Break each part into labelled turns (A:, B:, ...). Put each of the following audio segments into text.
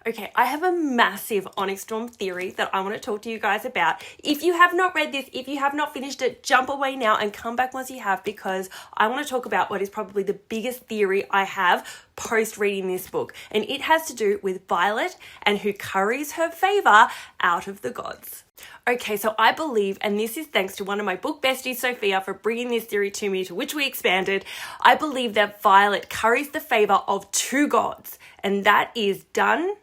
A: Okay, I have a massive Onyx storm theory that I want to talk to you guys about. If you have not read this, if you have not finished it, jump away now and come back once you have, because I want to talk about what is probably the biggest theory I have post reading this book. And it has to do with Violet and who curries her favour out of the gods. Okay, so I believe, and this is thanks to one of my book besties, Sofia, for bringing this theory to me, to which we expanded. I believe that Violet curries the favour of two gods, and that is Dun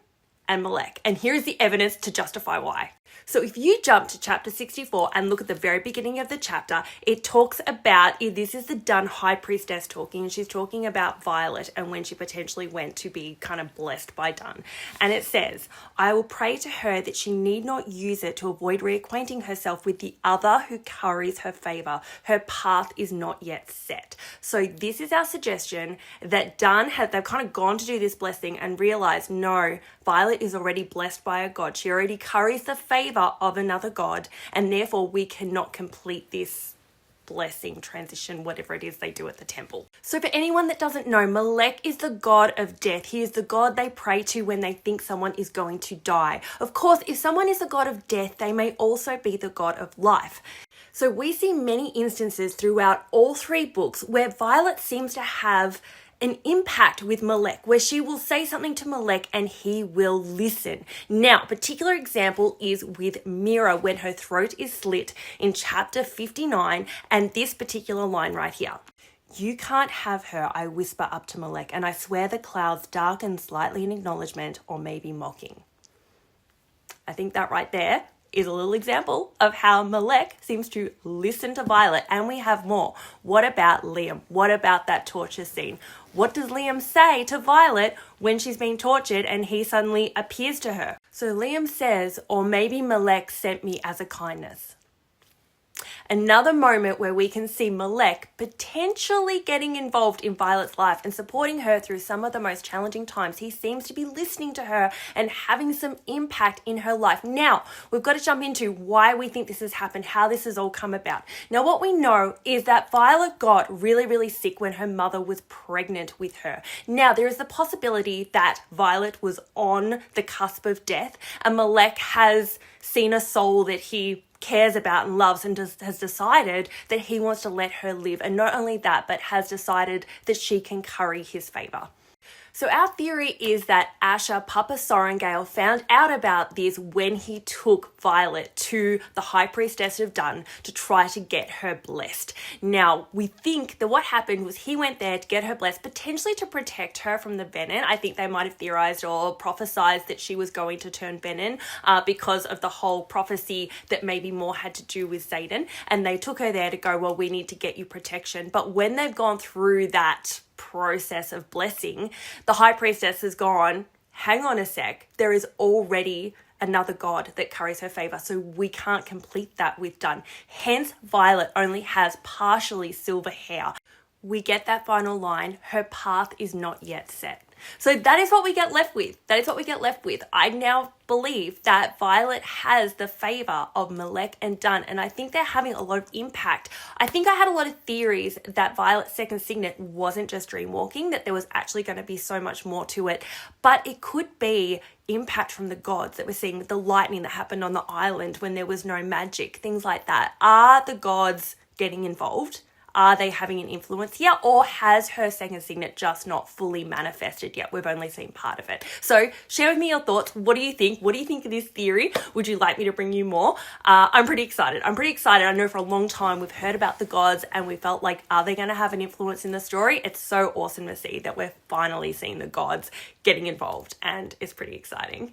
A: and Melek. And here is the evidence to justify why. So if you jump to chapter 64 and look at the very beginning of the chapter, it talks about, this is the Dun high priestess talking, and she's talking about Violet and when she potentially went to be kind of blessed by Dun. And it says, I will pray to her that she need not use it to avoid reacquainting herself with the other who curries her favour. Her path is not yet set. So this is our suggestion that Dun they've kind of gone to do this blessing and realised, no, Violet is already blessed by a god. She already curries the favour of another god, and therefore we cannot complete this blessing transition, whatever it is they do at the temple. So for anyone that doesn't know, Melek is the god of death. He is the god they pray to when they think someone is going to die. Of course, if someone is the god of death, they may also be the god of life. So we see many instances throughout all three books where Violet seems to have an impact with Melek, where she will say something to Melek and he will listen. Now, a particular example is with Mira when her throat is slit in chapter 59, and this particular line right here. You can't have her, I whisper up to Melek, and I swear the clouds darken slightly in acknowledgement or maybe mocking. I think that right there is a little example of how Melek seems to listen to Violet, and we have more. What about Liam? What about that torture scene? What does Liam say to Violet when she's being tortured and he suddenly appears to her? So Liam says, or maybe Melek sent me as a kindness. Another moment where we can see Melek potentially getting involved in Violet's life and supporting her through some of the most challenging times. He seems to be listening to her and having some impact in her life. Now, we've got to jump into why we think this has happened, how this has all come about. Now, what we know is that Violet got really, really sick when her mother was pregnant with her. Now, there is the possibility that Violet was on the cusp of death, and Melek has seen a soul that he cares about and loves, and has decided that he wants to let her live. And not only that, but has decided that she can curry his favour. So our theory is that Asher, Papa Sorengale, found out about this when he took Violet to the High Priestess of Dun to try to get her blessed. Now, we think that what happened was he went there to get her blessed, potentially to protect her from the venin. I think they might have theorized or prophesized that she was going to turn venin because of the whole prophecy that maybe more had to do with Zayden. And they took her there to go, well, we need to get you protection. But when they've gone through that process of blessing, the high priestess has gone, hang on a sec, there is already another god that curries her favour, so we can't complete that with Dun. Hence, Violet only has partially silver hair. We get that final line, her path is not yet set. So that is what we get left with. I now believe that Violet has the favour of Melek and Dun, and I think they're having a lot of impact. I think I had a lot of theories that Violet's second signet wasn't just dreamwalking, that there was actually going to be so much more to it, but it could be impact from the gods that we're seeing with the lightning that happened on the island when there was no magic, things like that. Are the gods getting involved? Are they having an influence here, or has her second signet just not fully manifested yet? We've only seen part of it. So share with me your thoughts. What do you think? What do you think of this theory? Would you like me to bring you more? I'm pretty excited. I know for a long time we've heard about the gods and we felt like, are they going to have an influence in the story? It's so awesome to see that we're finally seeing the gods getting involved, and it's pretty exciting.